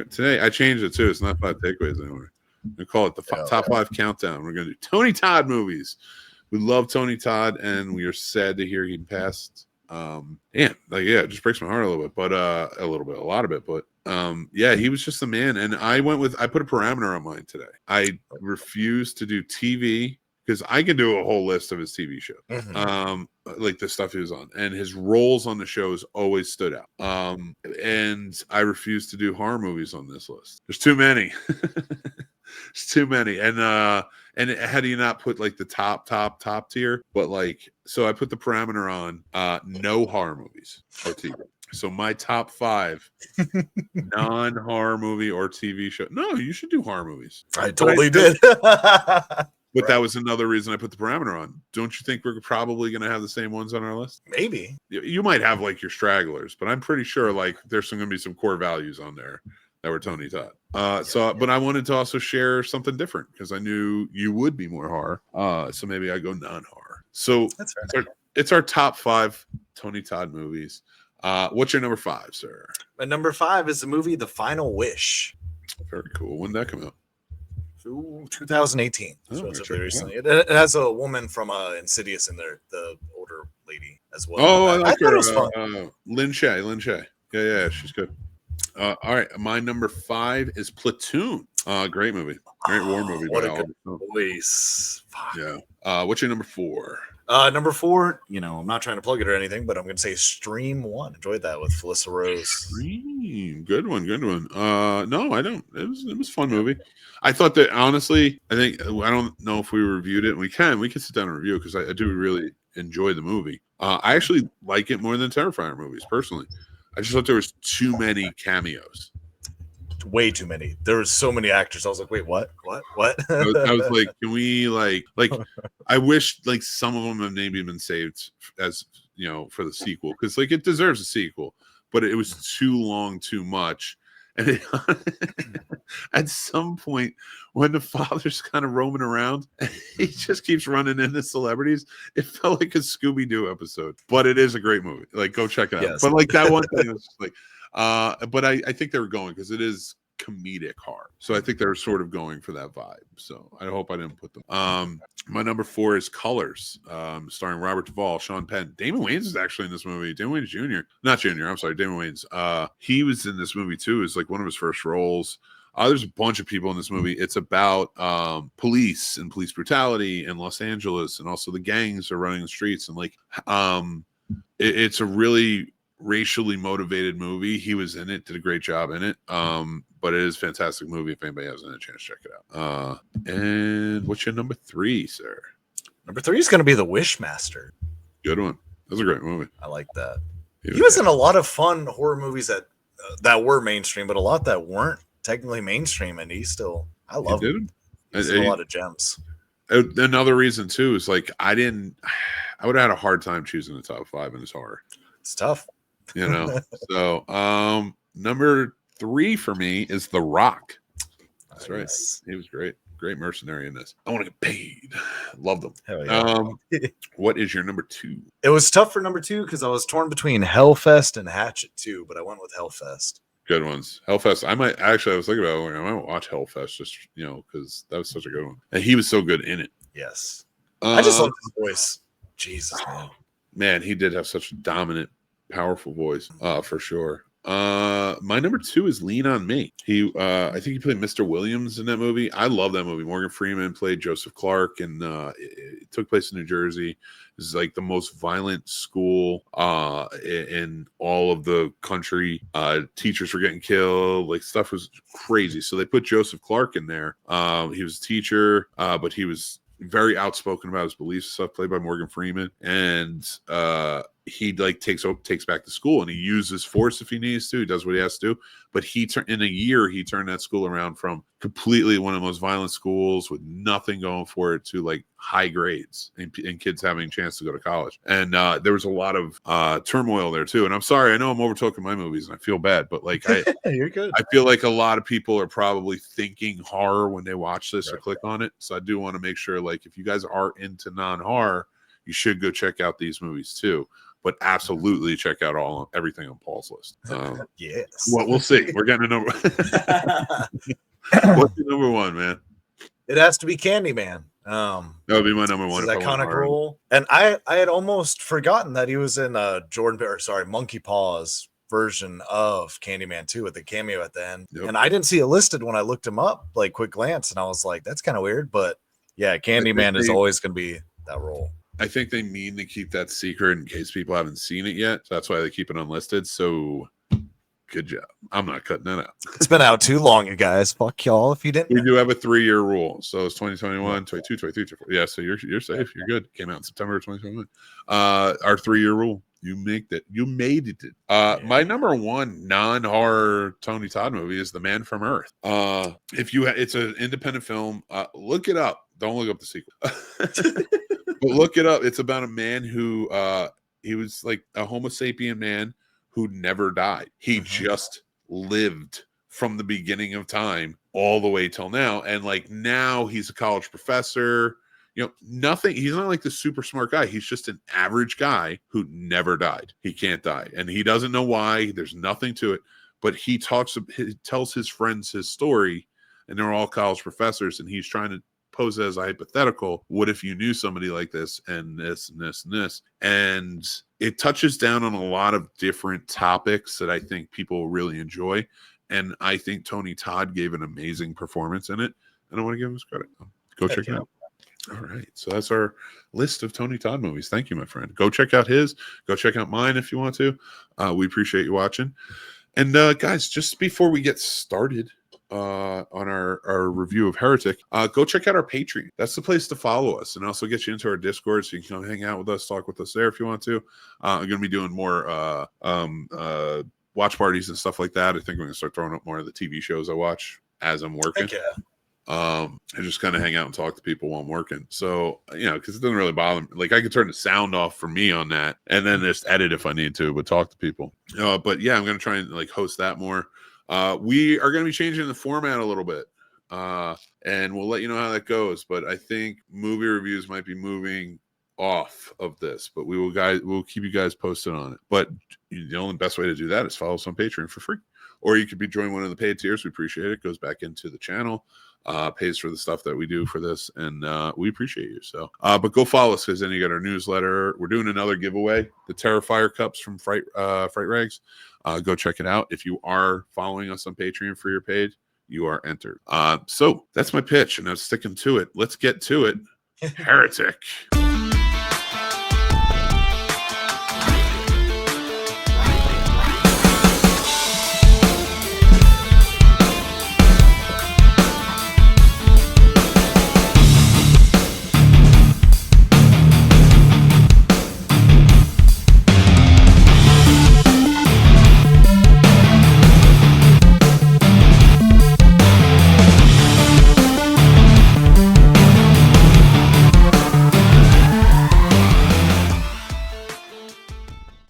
Today I changed it too. It's not 5 takeaways anymore. We call it the top 5 countdown. We're gonna do Tony Todd movies. We love Tony Todd, and we are sad to hear he passed. It just breaks my heart a little bit, but a lot of it, but he was just the man. And I put a parameter on mine today. I refuse to do TV because I can do a whole list of his TV shows, like the stuff he was on, and his roles on the shows always stood out. And I refuse to do horror movies on this list. There's too many. It's too many. And how do you not put like the top tier? But like, so I put the parameter on no horror movies or TV. So my top 5 non-horror movie or TV show. No, you should do horror movies. I totally did. But that was another reason I put the parameter on. Don't you think we're probably going to have the same ones on our list? Maybe. You might have like your stragglers, but I'm pretty sure like there's going to be some core values on there that were Tony Todd. But I wanted to also share something different because I knew you would be more horror. So maybe I go non-horror. So that's it's our top 5 Tony Todd movies. What's your number 5, sir? My number 5 is the movie The Final Wish. Very cool. When did that come out? 2018. Relatively recently. It has a woman from Insidious in there, the older lady as well. Oh, I like her. Lynn Shay. Yeah, she's good. All right, my number 5 is Platoon. Great movie, great war movie. What a good voice. Yeah. What's your number 4? Number 4, I'm not trying to plug it or anything, but I'm going to say Stream 1. Enjoyed that with Felissa Rose. Stream, good one. No, I don't. It was a fun movie. I thought that honestly, I don't know if we reviewed it. We can sit down and review it because I do really enjoy the movie. I actually like it more than Terrifier movies personally. I just thought there was too many cameos. Way too many. There were so many actors. I was like, wait, what? I was like, can we like I wish like some of them have maybe been saved as for the sequel because like it deserves a sequel, but it was too long, too much. And at some point when the father's kind of roaming around, he just keeps running into celebrities. It felt like a Scooby-Doo episode, but it is a great movie. Like, go check it out. Yes. But like that one thing was just like, but I think they were going because it is comedic horror. So I think they're sort of going for that vibe. So I hope I didn't put them. My number 4 is Colors, starring Robert Duvall, Sean Penn. Damon Wayans is actually in this movie. Damon Wayans Jr. Not Jr. I'm sorry, Damon Wayans. He was in this movie too. It's like one of his first roles. There's a bunch of people in this movie. It's about police and police brutality in Los Angeles, and also the gangs are running the streets. And like, it's a really racially motivated movie. He was in it, did a great job in it. But it is a fantastic movie if anybody hasn't had a chance, check it out. And what's your number 3, sir? Number 3 is going to be The Wishmaster. Good one. That's a great movie. I like that. He was in a lot of fun horror movies that were mainstream, but a lot that weren't technically mainstream, and I love him. He's a lot of gems. Another reason too is like I would have had a hard time choosing the top 5 in his horror. It's tough. So number 3 for me is The Rock. That's right. He was great mercenary in this. I want to get paid. Loved him. Hell yeah. What is your number 2? It was tough for number 2 because I was torn between Hellfest and Hatchet 2, but I went with Hellfest. Good ones. Hellfest. I was thinking about it. I might watch Hellfest just because that was such a good one, and he was so good in it. Yes. I just love his voice. Jesus, man, he did have such a dominant, powerful voice, for sure. My number 2 is Lean on Me. I think he played Mr. Williams in that movie. I love that movie. Morgan Freeman played Joseph Clark, and it took place in New Jersey. This is like the most violent school in all of the country. Teachers were getting killed. Like, stuff was crazy. So they put Joseph Clark in there. He was a teacher, but he was very outspoken about his beliefs and stuff, played by Morgan Freeman. And he like takes back the school, and he uses force if he needs to. He does what he has to do. But in a year, he turned that school around from completely one of the most violent schools with nothing going for it to like high grades and kids having a chance to go to college. And there was a lot of turmoil there too. And I'm sorry, I know I'm over talking my movies and I feel bad, but like you're good. I feel like a lot of people are probably thinking horror when they watch this or click on it. So I do want to make sure, like, if you guys are into non-horror, you should go check out these movies too. but absolutely check out everything on Paul's list. Yes. Well, we'll see. We're getting a number. What's your number one, man? It has to be Candyman. That would be my number one. Iconic role. And I had almost forgotten that he was in Monkey Paw's version of Candyman 2 with the cameo at the end. Yep. And I didn't see it listed when I looked him up, like quick glance, and I was like, that's kind of weird. But yeah, Candyman is always going to be that role. I think they mean to keep that secret in case people haven't seen it yet. So that's why they keep it unlisted. So good job. I'm not cutting that out. It's been out too long, you guys. Fuck y'all if you didn't. We do have a 3-year rule. So it's 2021, 22, 23, 24. Yeah, so you're safe. You're good. Came out in September 2021. Our 3-year rule. You made it. My number one non-horror Tony Todd movie is The Man from Earth. It's an independent film. Look it up. Don't look up the sequel. But look it up. It's about a man who he was like a Homo sapien man who never died. He just lived from the beginning of time all the way till now. And like now he's a college professor. You know, nothing. He's not like the super smart guy. He's just an average guy who never died. He can't die. And he doesn't know why. There's nothing to it. But he tells his friends his story, and they're all college professors, and he's trying to pose it as a hypothetical. What if you knew somebody like this and this and this and this? And it touches down on a lot of different topics that I think people really enjoy. And I think Tony Todd gave an amazing performance in it. And I want to give him his credit. Go check it out. All right. So that's our list of Tony Todd movies. Thank you, my friend. Go check out his. Go check out mine if you want to. We appreciate you watching. And guys, just before we get started on our review of Heretic, go check out our Patreon. That's the place to follow us, and also get you into our Discord so you can come hang out with us, talk with us there if you want to. I'm going to be doing more watch parties and stuff like that. I think I'm going to start throwing up more of the TV shows I watch as I'm working. Heck yeah. I just kind of hang out and talk to people while I'm working. So, you know, because it doesn't really bother me. Like I can turn the sound off for me on that and then just edit if I need to, but talk to people. But yeah, I'm going to try and like host that more. We are going to be changing the format a little bit. And we'll let you know how that goes. But I think movie reviews might be moving off of this, but we'll keep you guys posted on it. But the only best way to do that is follow us on Patreon for free. Or you could be joining one of the paid tiers. We appreciate it. It goes back into the channel. Pays for the stuff that we do for this, and we appreciate you. So, but go follow us because then you get our newsletter. We're doing another giveaway, the Terrifier cups from Fright Rags. Go check it out. If you are following us on Patreon for your page, you are entered. So that's my pitch, and I'm sticking to it. Let's get to it. Heretic.